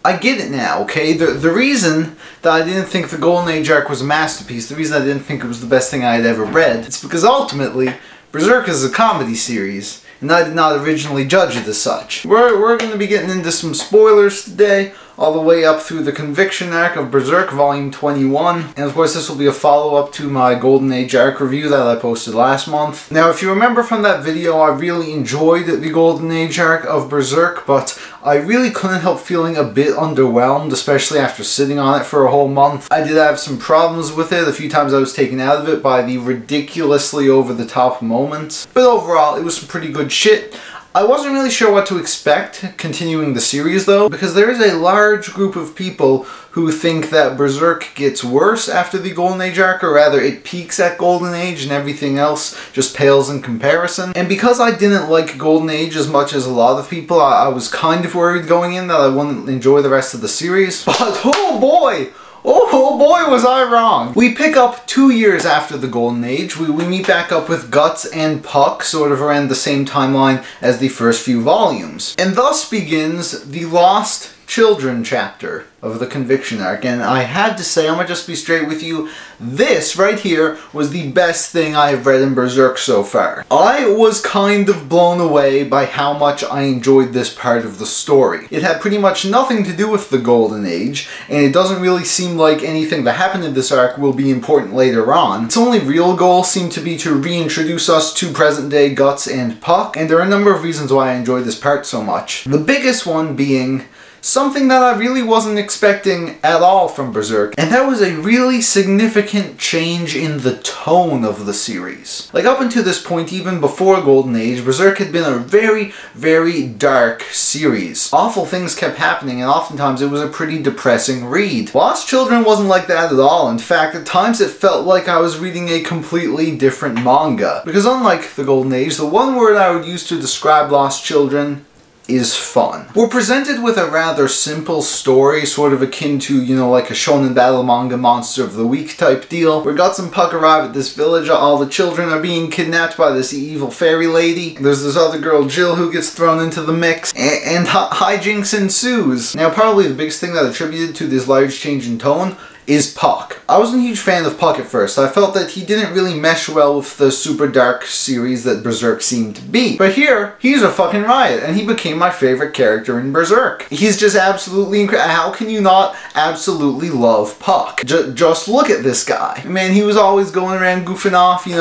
I get it now, okay? The reason that I didn't think the Golden Age arc was a masterpiece, the reason I didn't think it was the best thing I had ever read, it's because ultimately, Berserk is a comedy series, and I did not originally judge it as such. We're going to be getting into some spoilers today, all the way up through the Conviction arc of Berserk, Volume 21. And of course this will be a follow-up to my Golden Age arc review that I posted last month. Now if you remember from that video, I really enjoyed the Golden Age arc of Berserk, but I really couldn't help feeling a bit underwhelmed, especially after sitting on it for a whole month. I did have some problems with it. A few times I was taken out of it by the ridiculously over-the-top moments. But overall, it was some pretty good shit. I wasn't really sure what to expect continuing the series though, because there is a large group of people who think that Berserk gets worse after the Golden Age arc, or rather it peaks at Golden Age and everything else just pales in comparison. And because I didn't like Golden Age as much as a lot of people, I was kind of worried going in that I wouldn't enjoy the rest of the series. But oh boy! Oh boy was I wrong! We pick up 2 years after the Golden Age. We meet back up with Guts and Puck, sort of around the same timeline as the first few volumes. And thus begins the Lost Children chapter of the Conviction arc. And I had to say, I'm gonna just be straight with you, this right here was the best thing I have read in Berserk so far. I was kind of blown away by how much I enjoyed this part of the story. It had pretty much nothing to do with the Golden Age, and it doesn't really seem like anything that happened in this arc will be important later on. Its only real goal seemed to be to reintroduce us to present-day Guts and Puck, and there are a number of reasons why I enjoyed this part so much. The biggest one being something that I really wasn't expecting at all from Berserk, and that was a really significant change in the tone of the series. Like up until this point, even before Golden Age, Berserk had been a very, very dark series. Awful things kept happening, and oftentimes it was a pretty depressing read. Lost Children wasn't like that at all. In fact, at times it felt like I was reading a completely different manga. Because unlike the Golden Age, the one word I would use to describe Lost Children is fun. We're presented with a rather simple story, sort of akin to, you know, like a shonen battle manga monster of the week type deal, where Guts and Puck arrive at this village, all the children are being kidnapped by this evil fairy lady, there's this other girl Jill who gets thrown into the mix, and hijinks ensues. Now probably the biggest thing that attributed to this large change in tone is Puck. I wasn't a huge fan of Puck at first. I felt that he didn't really mesh well with the super dark series that Berserk seemed to be. But here, he's a fucking riot, and he became my favorite character in Berserk. He's just absolutely incredible. How can you not absolutely love Puck? Just look at this guy. Man, he was always going around goofing off, you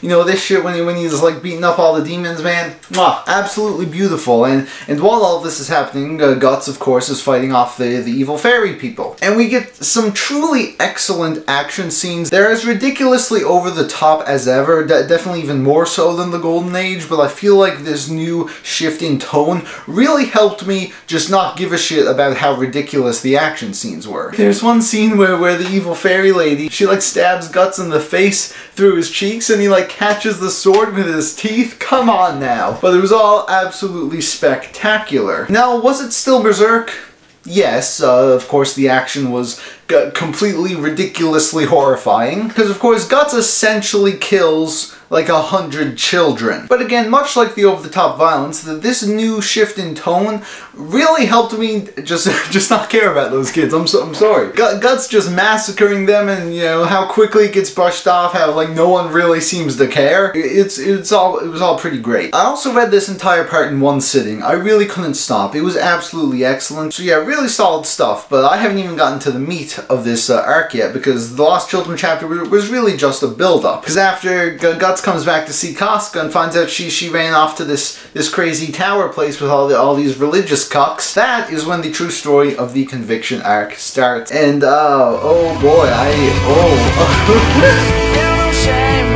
know this shit when he's like beating up all the demons, man. Mwah, absolutely beautiful. And while all of this is happening, Guts, of course, is fighting off the evil fairy people. And we get some truly excellent action scenes. They're as ridiculously over the top as ever, definitely even more so than the Golden Age, but I feel like this new shift in tone really helped me just not give a shit about how ridiculous the action scenes were. There's one scene where the evil fairy lady, she like stabs Guts in the face through his cheeks and he like catches the sword with his teeth. Come on now. But it was all absolutely spectacular. Now, was it still Berserk? Yes, of course the action was completely ridiculously horrifying, because of course Guts essentially kills like 100 children. But again, much like the over-the-top violence, this new shift in tone really helped me just not care about those kids. I'm sorry. Guts just massacring them, and you know how quickly it gets brushed off, how like no one really seems to care. It was all pretty great. I also read this entire part in one sitting. I really couldn't stop. It was absolutely excellent. So yeah, really solid stuff. But I haven't even gotten to the meat of this arc yet, because the Lost Children chapter was really just a build-up. Because after Guts comes back to see Casca and finds out she ran off to this crazy tower place with all these religious cucks, that is when the true story of the Conviction arc starts. And oh boy, no shame,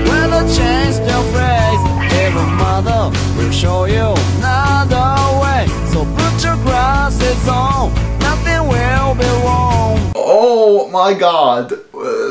when the chains still phrase, every mother will show you another way. So put your glasses on, nothing will be wrong. Oh my god.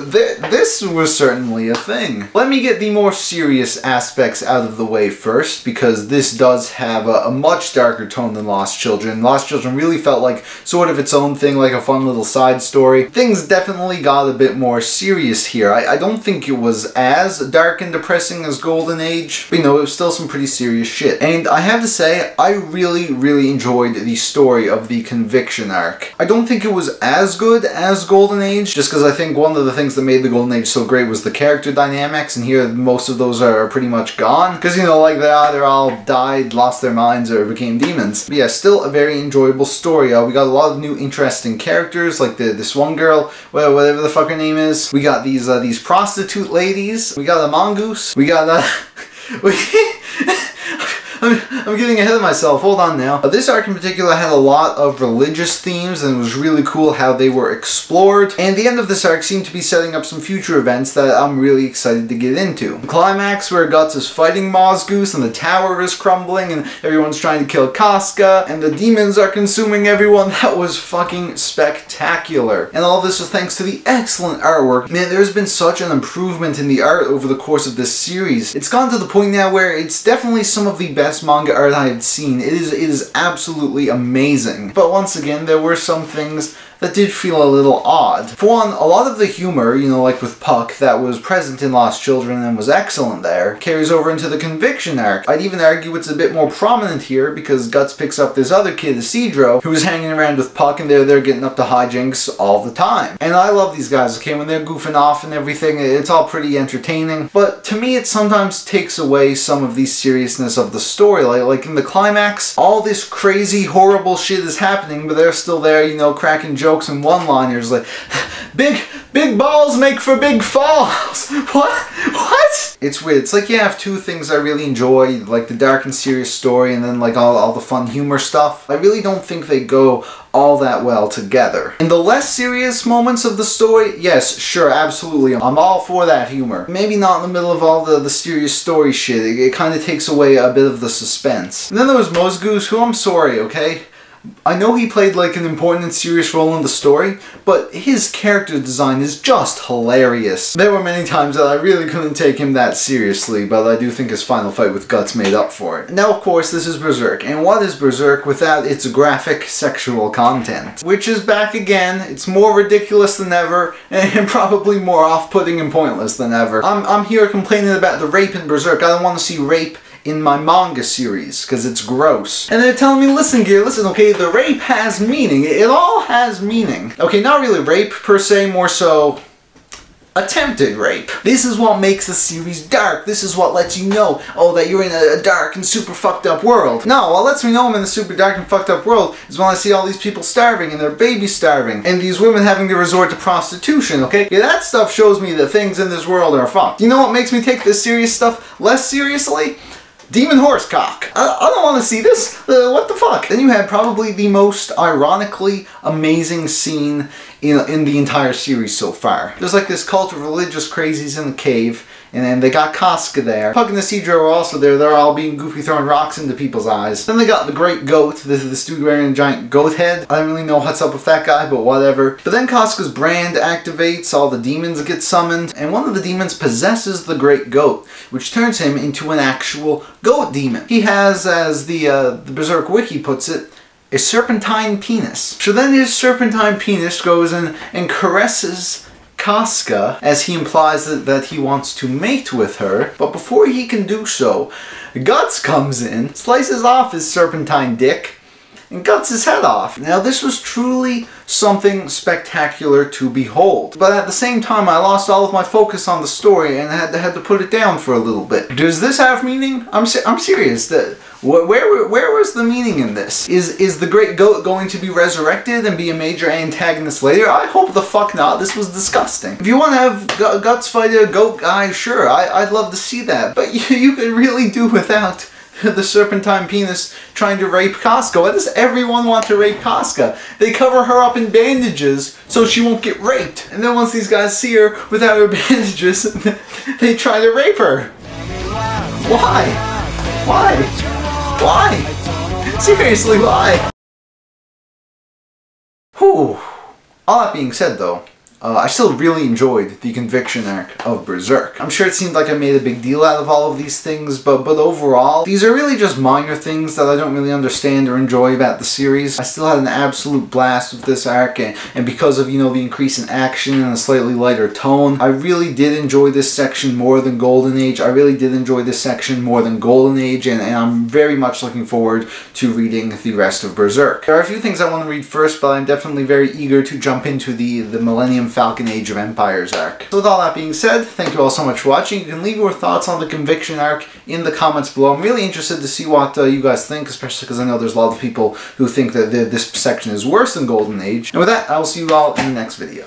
this was certainly a thing. Let me get the more serious aspects out of the way first, because this does have a much darker tone than Lost Children. Lost Children really felt like sort of its own thing, like a fun little side story. Things definitely got a bit more serious here. I don't think it was as dark and depressing as Golden Age, but you know, it was still some pretty serious shit. And I have to say, I really enjoyed the story of the Conviction arc. I don't think it was as good as Golden Age, just because I think one of the things that made the Golden Age so great was the character dynamics, and here most of those are pretty much gone. Because, you know, like they either all died, lost their minds, or became demons. But yeah, still a very enjoyable story. We got a lot of new interesting characters, like this one girl, well, whatever the fuck her name is. We got these prostitute ladies. We got a mongoose. We got I'm getting ahead of myself, hold on now. This arc in particular had a lot of religious themes, and it was really cool how they were explored. And the end of this arc seemed to be setting up some future events that I'm really excited to get into. The climax where Guts is fighting Mozgoose and the tower is crumbling and everyone's trying to kill Casca and the demons are consuming everyone, that was fucking spectacular. And all of this was thanks to the excellent artwork. Man, there's been such an improvement in the art over the course of this series. It's gone to the point now where it's definitely some of the best manga art I've seen. It is absolutely amazing. But once again, there were some things that did feel a little odd. For one, a lot of the humor, you know, like with Puck, that was present in Lost Children and was excellent there, carries over into the Conviction arc. I'd even argue it's a bit more prominent here because Guts picks up this other kid, Isidro, who was hanging around with Puck, and they're getting up to hijinks all the time. And I love these guys, okay, when they're goofing off and everything, it's all pretty entertaining. But to me, it sometimes takes away some of the seriousness of the story. Like in the climax, all this crazy, horrible shit is happening, but they're still there, you know, cracking jokes and one-liners like, big balls make for big falls. What? It's weird. It's like you have two things I really enjoy, like the dark and serious story and then like all the fun humor stuff. I really don't think they go all that well together. In the less serious moments of the story, yes, sure, absolutely, I'm all for that humor. Maybe not in the middle of all the serious story shit. It kind of takes away a bit of the suspense. And then there was Mozgoose, who I'm sorry, okay? I know he played like an important and serious role in the story, but his character design is just hilarious. There were many times that I really couldn't take him that seriously, but I do think his final fight with Guts made up for it. Now, of course, this is Berserk, and what is Berserk without its graphic sexual content? Which is back again, it's more ridiculous than ever, and probably more off-putting and pointless than ever. I'm here complaining about the rape in Berserk. I don't want to see rape in my manga series, because it's gross. And they're telling me, listen Gear, listen, okay, the rape has meaning. It all has meaning. Okay, not really rape per se, more so attempted rape. This is what makes the series dark. This is what lets you know, oh, that you're in a dark and super fucked up world. No, what lets me know I'm in a super dark and fucked up world is when I see all these people starving and their babies starving and these women having to resort to prostitution, okay? Yeah, that stuff shows me that things in this world are fucked. You know what makes me take this serious stuff less seriously? Demon Horsecock. I don't want to see this. What the fuck? Then you had probably the most ironically amazing scene in the entire series so far. There's like this cult of religious crazies in the cave, and then they got Casca there. Puck and Isidro are also there. They're all being goofy, throwing rocks into people's eyes. Then they got the Great Goat, this dude wearing a giant goat head. I don't really know what's up with that guy, but whatever. But then Casca's brand activates, all the demons get summoned, and one of the demons possesses the Great Goat, which turns him into an actual goat demon. He has, as the Berserk wiki puts it, a serpentine penis. So then his serpentine penis goes and caresses Casca, as he implies that he wants to mate with her, but before he can do so, Guts comes in, slices off his serpentine dick, and cuts his head off. Now this was truly something spectacular to behold, but at the same time I lost all of my focus on the story and had to put it down for a little bit. Does this have meaning? I'm serious. Where was the meaning in this? Is the Great Goat going to be resurrected and be a major antagonist later? I hope the fuck not. This was disgusting. If you want to have Guts fight a goat guy, sure, I'd love to see that, but you could really do without the serpentine penis trying to rape Casca. Why does everyone want to rape Casca? They cover her up in bandages so she won't get raped. And then once these guys see her without her bandages, they try to rape her. Why? Why? Why? Seriously, why? Whew. All that being said though, I still really enjoyed the Conviction arc of Berserk. I'm sure it seemed like I made a big deal out of all of these things, but overall, these are really just minor things that I don't really understand or enjoy about the series. I still had an absolute blast with this arc, and because of, you know, the increase in action and a slightly lighter tone, I really did enjoy this section more than Golden Age. I really did enjoy this section more than Golden Age, and I'm very much looking forward to reading the rest of Berserk. There are a few things I want to read first, but I'm definitely very eager to jump into the Millennium Falcon Age of Empires arc. So with all that being said, thank you all so much for watching. You can leave your thoughts on the Conviction arc in the comments below. I'm really interested to see what you guys think, especially because I know there's a lot of people who think that this section is worse than Golden Age. And with that, I will see you all in the next video.